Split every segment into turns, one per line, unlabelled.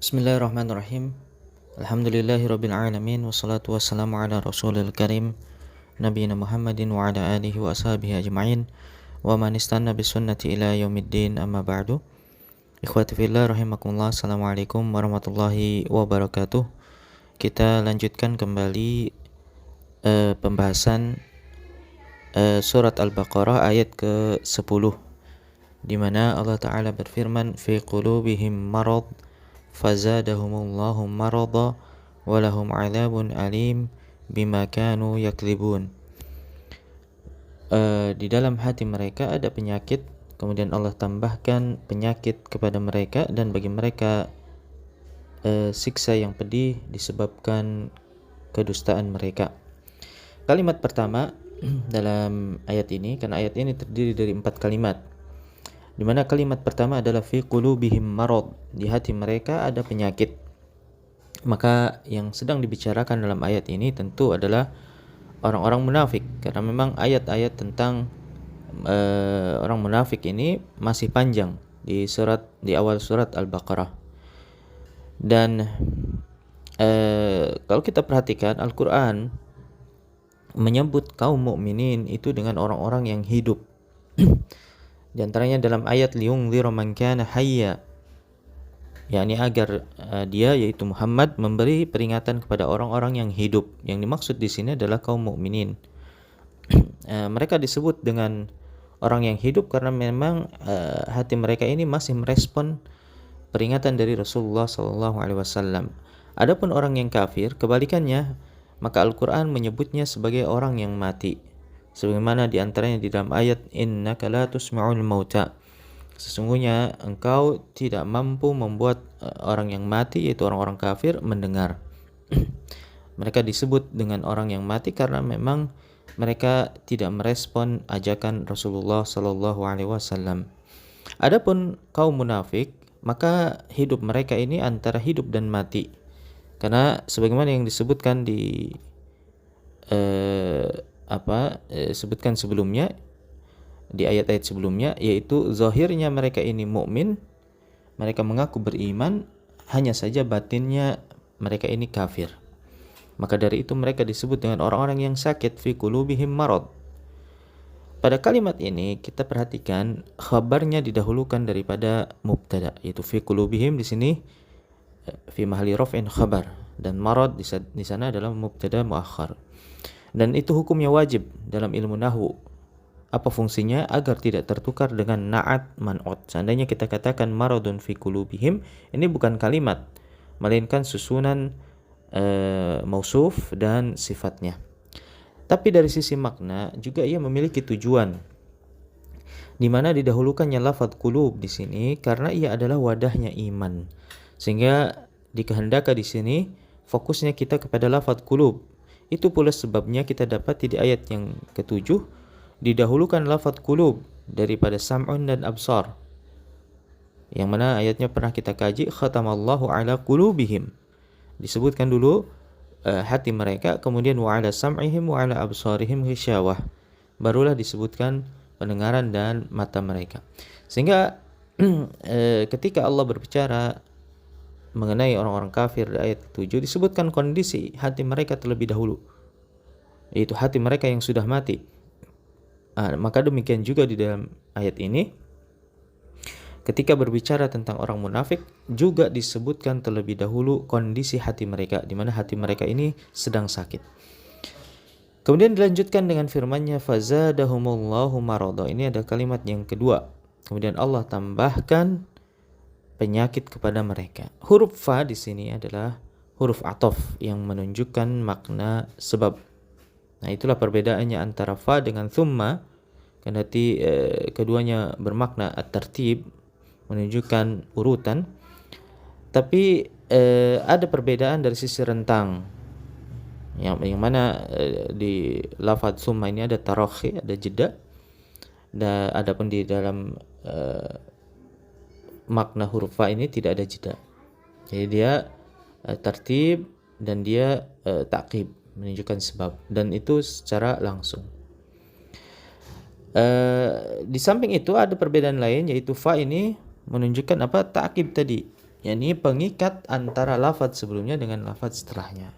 Bismillahirrahmanirrahim. Alhamdulillahirabbil alamin wassalatu wassalamu ala rasulil karim nabiyina Muhammadin wa ala alihi wa ashabihi ajma'in wa man istanna bisunnati ila yaumiddin amma ba'du. Ikhwati fillah rahimakumullah. Assalamualaikum warahmatullahi wabarakatuh. Kita lanjutkan kembali pembahasan surat Al-Baqarah ayat ke-10 di mana Allah Ta'ala berfirman fi qulubihim marad fazadahumullahu marada walahum adzabun alim bima kanu yakdzibun. Di dalam hati mereka ada penyakit, kemudian Allah tambahkan penyakit kepada mereka, dan bagi mereka siksa yang pedih disebabkan kedustaan mereka. Kalimat pertama dalam ayat ini, karena ayat ini terdiri dari 4 kalimat, di mana kalimat pertama adalah fi qulubihim marad, di hati mereka ada penyakit. Maka yang sedang dibicarakan dalam ayat ini tentu adalah orang-orang munafik, karena memang ayat-ayat tentang orang munafik ini masih panjang di awal surat Al-Baqarah. Dan kalau kita perhatikan, Al-Quran menyebut kaum mukminin itu dengan orang-orang yang hidup. Di antaranya dalam ayat liyunzira man kana hayya, yakni agar dia, yaitu Muhammad, memberi peringatan kepada orang-orang yang hidup. Yang dimaksud di sini adalah kaum mukminin. Mereka disebut dengan orang yang hidup karena memang hati mereka ini masih merespon peringatan dari Rasulullah SAW. Adapun orang yang kafir, kebalikannya, maka Al-Quran menyebutnya sebagai orang yang mati. Sebagaimana di antaranya di dalam ayat innaka la tusma'ul mauta, sesungguhnya engkau tidak mampu membuat orang yang mati, yaitu orang-orang kafir, mendengar. Mereka disebut dengan orang yang mati karena memang mereka tidak merespon ajakan Rasulullah SAW. Adapun kaum munafik, maka hidup mereka ini antara hidup dan mati, karena sebagaimana yang disebutkan di sebutkan sebelumnya, di ayat-ayat sebelumnya, yaitu zahirnya mereka ini mukmin, mereka mengaku beriman, hanya saja batinnya mereka ini kafir. Maka dari itu mereka disebut dengan orang-orang yang sakit, fi qulubihim marad. Pada kalimat ini kita perhatikan khabarnya didahulukan daripada mubtada, yaitu fi qulubihim di sini fi mahalli raf'in khabar, dan marad di sana adalah mubtada muakhar. Dan itu hukumnya wajib dalam ilmu nahwu. Apa fungsinya? Agar tidak tertukar dengan na'at man'ut. Seandainya kita katakan maradun fi qulubihim, ini bukan kalimat, melainkan susunan mausuf dan sifatnya. Tapi dari sisi makna juga ia memiliki tujuan, di mana didahulukannya lafadz qulub di sini karena ia adalah wadahnya iman. Sehingga dikehendaki di sini fokusnya kita kepada lafadz qulub. Itu pula sebabnya kita dapati di ayat yang ke-7 didahulukan lafadz qulub daripada sam'un dan absar, yang mana ayatnya pernah kita kaji, khatamallahu ala qulubihim, disebutkan dulu hati mereka, kemudian wa ala sam'ihim wa ala absarihim ghisyawah, barulah disebutkan pendengaran dan mata mereka. Sehingga ketika Allah berbicara mengenai orang-orang kafir di ayat 7 disebutkan kondisi hati mereka terlebih dahulu, yaitu hati mereka yang sudah mati. Maka demikian juga di dalam ayat ini ketika berbicara tentang orang munafik juga disebutkan terlebih dahulu kondisi hati mereka, di mana hati mereka ini sedang sakit. Kemudian dilanjutkan dengan firman-Nya fazadahumullahu marada. Ini ada kalimat yang kedua. Kemudian Allah tambahkan penyakit kepada mereka. Huruf fa di sini adalah huruf ataf yang menunjukkan makna sebab. Nah, itulah perbedaannya antara fa dengan thumma, karena keduanya bermakna at-tartib, menunjukkan urutan. Tapi ada perbedaan dari sisi rentang, yang mana di lafadz thumma ini ada tarakhi, ada jeda. Dan adapun di dalam makna huruf fa ini tidak ada jeda. Jadi dia tertib dan dia ta'qib, menunjukkan sebab, dan itu secara langsung. Di samping itu ada perbedaan lain, yaitu fa ini menunjukkan ta'qib tadi, yakni pengikat antara lafaz sebelumnya dengan lafaz setelahnya.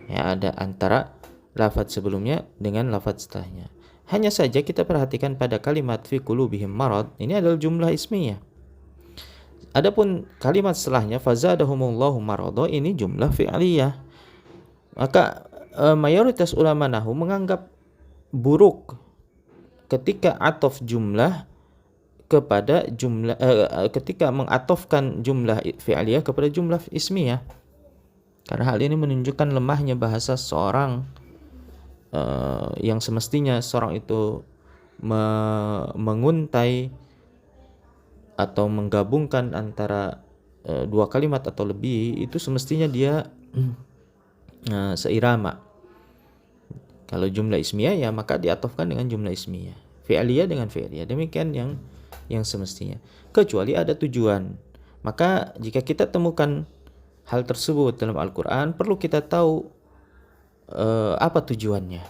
Ya, ada antara lafaz sebelumnya dengan lafaz setelahnya. Hanya saja kita perhatikan pada kalimat fi qulubihim marad, ini adalah jumlah ismiyah. Adapun kalimat setelahnya fazadahumullahu marada, ini jumlah fi'liyah. Maka mayoritas ulama nahwu menganggap buruk ketika ataf jumlah kepada jumlah ketika mengatofkan jumlah fi'liyah kepada jumlah ismiyah. Karena hal ini menunjukkan lemahnya bahasa seorang yang semestinya seorang itu menguntai atau menggabungkan antara dua kalimat atau lebih, itu semestinya dia seirama. Kalau jumlah ismiyah ya maka diatofkan dengan jumlah ismiyah, fi'liyah dengan fi'liyah. Demikian yang semestinya. Kecuali ada tujuan. Maka jika kita temukan hal tersebut dalam Al-Qur'an, perlu kita tahu apa tujuannya.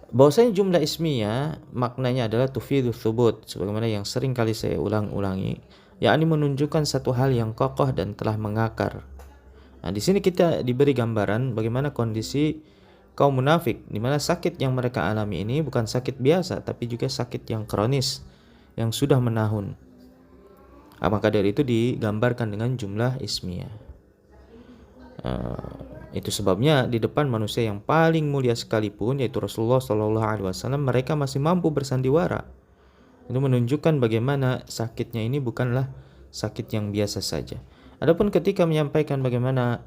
Bahwasanya jumlah ismiyah maknanya adalah tufidu tsubut, sebagaimana yang sering kali saya ulang-ulangi, yakni menunjukkan satu hal yang kokoh dan telah mengakar. Nah, di sini kita diberi gambaran bagaimana kondisi kaum munafik, di mana sakit yang mereka alami ini bukan sakit biasa, tapi juga sakit yang kronis, yang sudah menahun. Maka dari itu digambarkan dengan jumlah ismiyah. Itu sebabnya di depan manusia yang paling mulia sekalipun, yaitu Rasulullah SAW, mereka masih mampu bersandiwara. Itu menunjukkan bagaimana sakitnya ini bukanlah sakit yang biasa saja. Adapun ketika menyampaikan bagaimana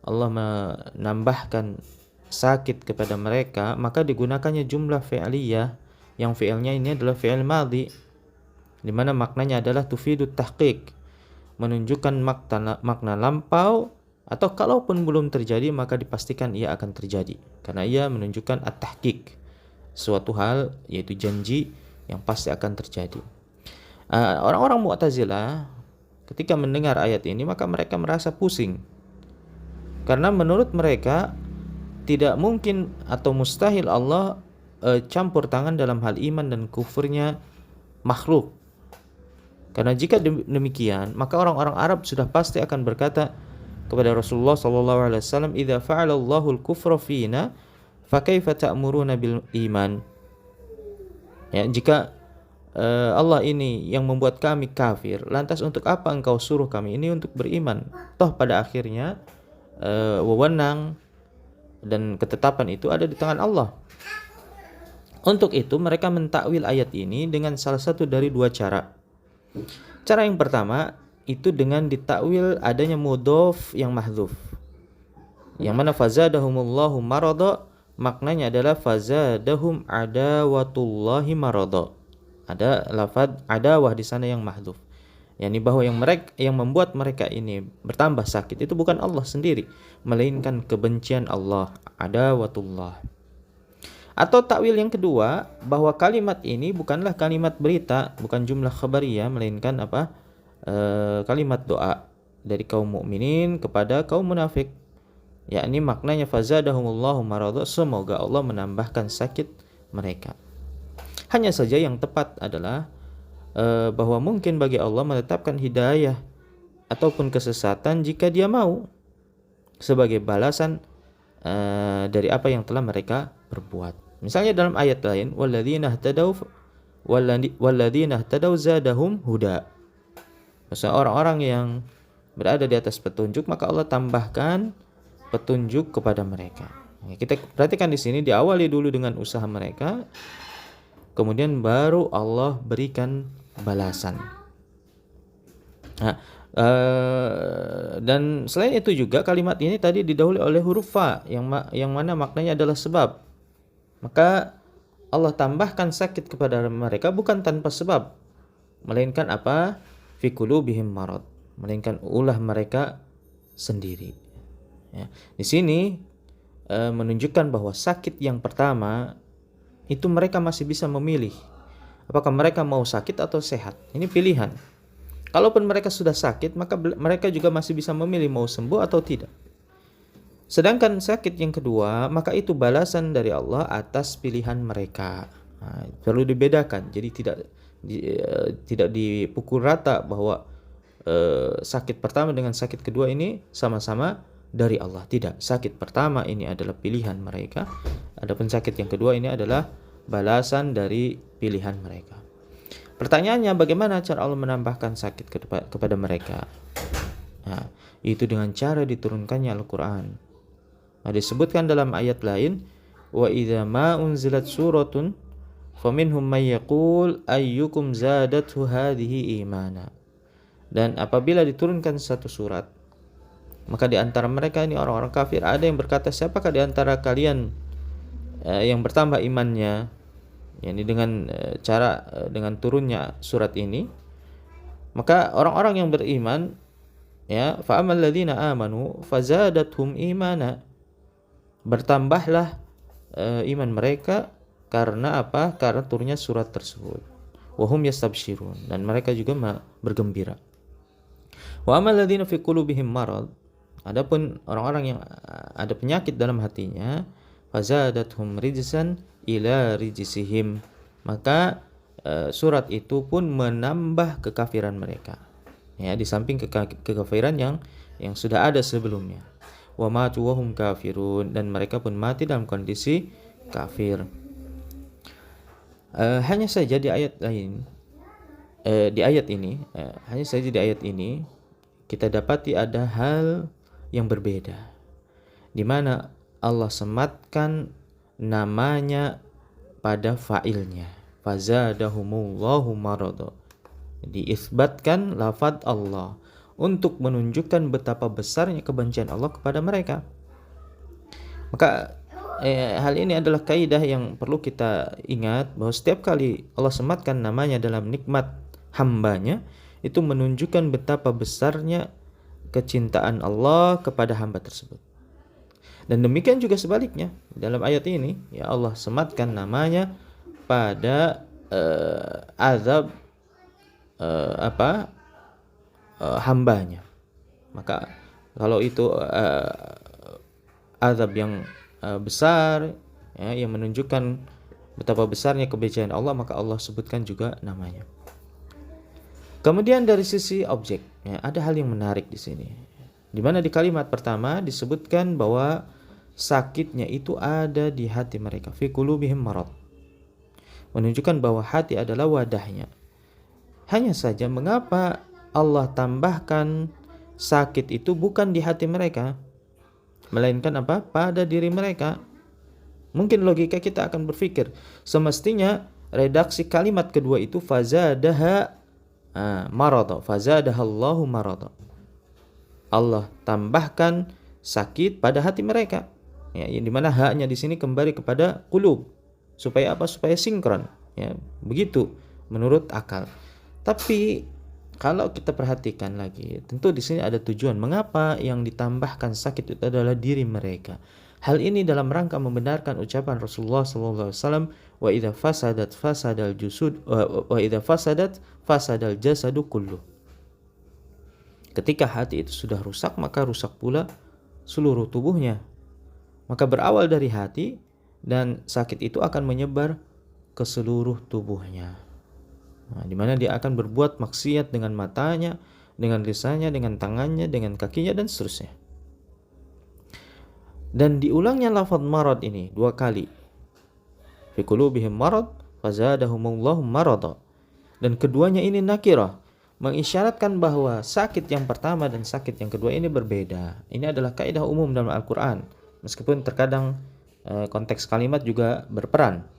Allah menambahkan sakit kepada mereka, maka digunakannya jumlah fi'liyah, yang fi'ilnya ini adalah fi'il madhi, di mana maknanya adalah tufidut tahqiq, menunjukkan makna lampau, atau kalaupun belum terjadi maka dipastikan ia akan terjadi, karena ia menunjukkan at-tahqiq, suatu hal yaitu janji yang pasti akan terjadi. Orang-orang Mu'tazilah ketika mendengar ayat ini maka mereka merasa pusing, karena menurut mereka tidak mungkin atau mustahil Allah campur tangan dalam hal iman dan kufurnya makhluk. Karena jika demikian maka orang-orang Arab sudah pasti akan berkata kepada Rasulullah SAW, "Idza fa'ala Allahul kufra fina, fa kaifa ta'muruna bil iman?" Ya, jika Allah ini yang membuat kami kafir, lantas untuk apa engkau suruh kami ini untuk beriman? Toh pada akhirnya wewenang dan ketetapan itu ada di tangan Allah. Untuk itu mereka mentakwil ayat ini dengan salah satu dari dua cara. Cara yang pertama itu dengan ditakwil adanya mudhof yang mahdzuf, yang mana fazadahumullahu marada, maknanya adalah fazadahum adawatullahi marada. Ada lafaz adawah di sana yang mahdzuf, yakni bahwa yang membuat mereka ini bertambah sakit itu bukan Allah sendiri, melainkan kebencian Allah, adawatullah. Atau takwil yang kedua, bahwa kalimat ini bukanlah kalimat berita, bukan jumlah khabariyah, melainkan kalimat doa dari kaum mukminin kepada kaum munafik, yakni maknanya fazadahumullahu marada, semoga Allah menambahkan sakit mereka. Hanya saja yang tepat adalah bahwa mungkin bagi Allah menetapkan hidayah ataupun kesesatan jika Dia mau, sebagai balasan dari apa yang telah mereka perbuat. Misalnya dalam ayat lain, walladzina ihtadaw zadahum huda. Maksudnya orang-orang yang berada di atas petunjuk maka Allah tambahkan petunjuk kepada mereka. Kita perhatikan di sini diawali dulu dengan usaha mereka, kemudian baru Allah berikan balasan. Dan selain itu juga kalimat ini tadi didahului oleh huruf fa yang mana maknanya adalah sebab. Maka Allah tambahkan sakit kepada mereka bukan tanpa sebab, melainkan apa? Fi qulubihim marad, melainkan ulah mereka sendiri. Ya. Di sini menunjukkan bahwa sakit yang pertama itu mereka masih bisa memilih apakah mereka mau sakit atau sehat. Ini pilihan. Kalaupun mereka sudah sakit, maka mereka juga masih bisa memilih mau sembuh atau tidak. Sedangkan sakit yang kedua, maka itu balasan dari Allah atas pilihan mereka. Perlu dibedakan. Jadi tidak dipukul rata bahwa sakit pertama dengan sakit kedua ini sama-sama dari Allah. Tidak, sakit pertama ini adalah pilihan mereka, adapun sakit yang kedua ini adalah balasan dari pilihan mereka. Pertanyaannya, bagaimana cara Allah menambahkan sakit kepada mereka? Nah, itu dengan cara diturunkannya Al-Quran. Nah, disebutkan dalam ayat lain, wa idza ma unzilat suratun faminhum may yaqul ayyukum zadathu hadhihi imana. Dan apabila diturunkan satu surat, maka di antara mereka ini orang-orang kafir ada yang berkata, siapakah di antara kalian yang bertambah imannya? Yani dengan dengan turunnya surat ini, maka orang-orang yang beriman, ya, fa amal ladzina amanu fazadathum imana, bertambahlah iman mereka karena apa? Karena turunnya surat tersebut. Wa hum yastabshirun, dan mereka juga bergembira. Wa amal ladzina fi qulubihim marad, adapun orang-orang yang ada penyakit dalam hatinya, fazadathum rijsan ila rijsihim, maka surat itu pun menambah kekafiran mereka. Ya, di samping kekafiran yang sudah ada sebelumnya. Wa matu wa hum kafirun, dan mereka pun mati dalam kondisi kafir. Hanya saja di ayat lain, hanya saja di ayat ini kita dapati ada hal yang berbeda, di mana Allah sematkan namanya pada fa'ilnya, fazadahumullahu marada, diisbatkan lafaz Allah untuk menunjukkan betapa besarnya kebencian Allah kepada mereka. Maka hal ini adalah kaidah yang perlu kita ingat, bahwa setiap kali Allah sematkan namanya dalam nikmat hambanya, itu menunjukkan betapa besarnya kecintaan Allah kepada hamba tersebut. Dan demikian juga sebaliknya, dalam ayat ini ya Allah sematkan namanya pada azab hambanya. Maka kalau itu azab yang besar, ya, yang menunjukkan betapa besarnya kebencian Allah, maka Allah sebutkan juga namanya. Kemudian dari sisi objek, ya, ada hal yang menarik di sini, di mana di kalimat pertama disebutkan bahwa sakitnya itu ada di hati mereka, fi qulubihim marad, menunjukkan bahwa hati adalah wadahnya. Hanya saja mengapa Allah tambahkan sakit itu bukan di hati mereka, melainkan apa? Pada diri mereka. Mungkin logika kita akan berpikir, semestinya redaksi kalimat kedua itu fazadaha marada, fazadahallahu marada, Allah tambahkan sakit pada hati mereka, ya, di mana haknya di sini kembali kepada qulub, supaya apa? Supaya sinkron, ya, begitu menurut akal. Tapi kalau kita perhatikan lagi, tentu di sini ada tujuan mengapa yang ditambahkan sakit itu adalah diri mereka. Hal ini dalam rangka membenarkan ucapan Rasulullah SAW, wa idza fasadat fasadal jusud wa idza fasadat fasadal jasadu kullu. Ketika hati itu sudah rusak, maka rusak pula seluruh tubuhnya. Maka berawal dari hati, dan sakit itu akan menyebar ke seluruh tubuhnya. Nah, di mana dia akan berbuat maksiat dengan matanya, dengan lisannya, dengan tangannya, dengan kakinya, dan seterusnya. Dan diulangnya lafaz marad ini 2 kali. Fi qulubihim marad fazadahumullahu marada. Dan keduanya ini nakirah, mengisyaratkan bahwa sakit yang pertama dan sakit yang kedua ini berbeda. Ini adalah kaidah umum dalam Al-Quran, meskipun terkadang konteks kalimat juga berperan.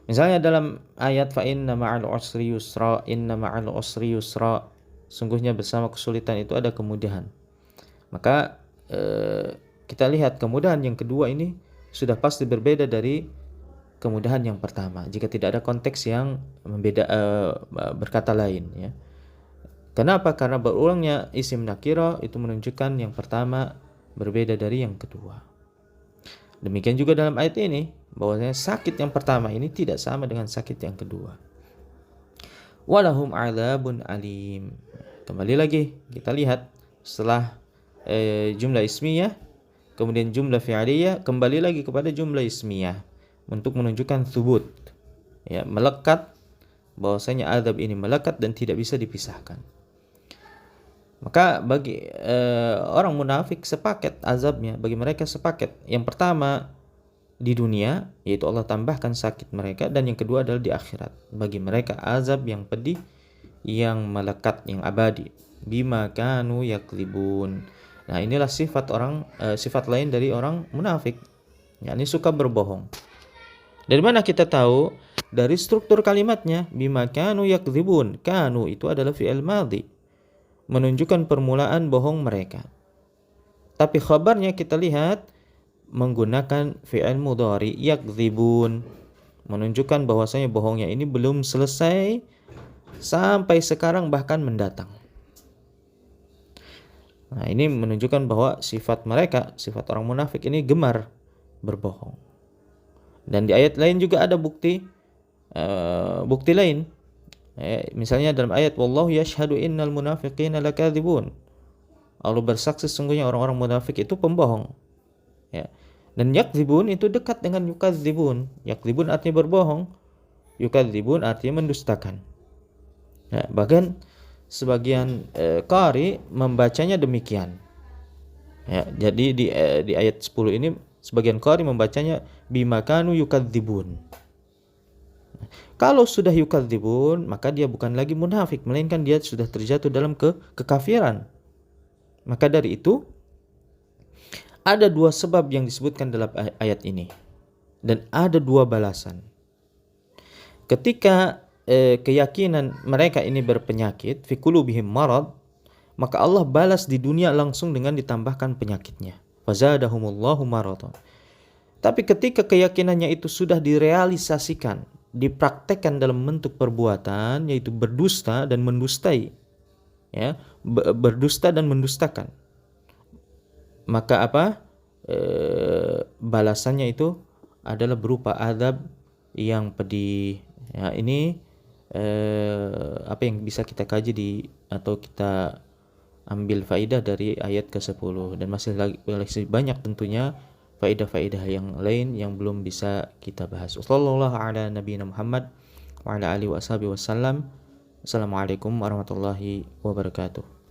Misalnya dalam ayat fa inna ma'al usri yusra, inna ma'al usri yusra, sungguhnya bersama kesulitan itu ada kemudahan. Maka kita lihat kemudahan yang kedua ini sudah pasti berbeda dari kemudahan yang pertama, jika tidak ada konteks yang berkata lain, ya. Kenapa? Karena berulangnya isim nakira itu menunjukkan yang pertama berbeda dari yang kedua. Demikian juga dalam ayat ini, bahwasanya sakit yang pertama ini tidak sama dengan sakit yang kedua. Walahum adzabun alim. Kembali lagi kita lihat setelah jumlah ismiyah, kemudian jumlah fi'liyah, kembali lagi kepada jumlah ismiyah untuk menunjukkan thubut, ya, melekat, bahwasanya azab ini melekat dan tidak bisa dipisahkan. Maka bagi orang munafik sepaket azabnya, bagi mereka sepaket. Yang pertama di dunia, yaitu Allah tambahkan sakit mereka, dan yang kedua adalah di akhirat. Bagi mereka azab yang pedih, yang melekat, yang abadi. Bima kanu yaklibun. Nah, inilah sifat sifat lain dari orang munafik. Yakni suka berbohong. Dari mana kita tahu? Dari struktur kalimatnya, bima kanu yakdzibun. Kanu itu adalah fi'il madhi, menunjukkan permulaan bohong mereka. Tapi khabarnya kita lihat menggunakan fi'il mudhari yakdzibun, menunjukkan bahwasanya bohongnya ini belum selesai sampai sekarang, bahkan mendatang. Nah, ini menunjukkan bahwa sifat mereka, sifat orang munafik ini gemar berbohong. Dan di ayat lain juga ada bukti lain. Misalnya dalam ayat wallahu yashhadu innal munafiqina lakadzibun. Allah bersaksi sesungguhnya orang-orang munafik itu pembohong. Ya. Dan yakdzibun itu dekat dengan yukadzibun. Yakdzibun artinya berbohong, yukadzibun artinya mendustakan. Nah, bahkan sebagian qari membacanya demikian. Ya, jadi di ayat 10 ini sebagian qari membacanya bima kanu yukadzibun. Kalau sudah yukadzibun, maka dia bukan lagi munafik, melainkan dia sudah terjatuh dalam kekafiran. Maka dari itu ada dua sebab yang disebutkan dalam ayat ini, dan ada dua balasan. Ketika keyakinan mereka ini berpenyakit, fi qulubihim marad, maka Allah balas di dunia langsung dengan ditambahkan penyakitnya. Fazadahumullahu maradan. Tapi ketika keyakinannya itu sudah direalisasikan, dipraktekkan dalam bentuk perbuatan, yaitu berdusta dan mendustai, ya, berdusta dan mendustakan, maka balasannya itu adalah berupa azab yang pedih. Ya, ini apa yang bisa kita kaji atau kita ambil faidah dari ayat ke-10, dan masih banyak tentunya faidah-faidah yang lain yang belum bisa kita bahas. Wassallallahu ala nabiyina Muhammad wa ala alihi wasallam. Assalamualaikum warahmatullahi wabarakatuh.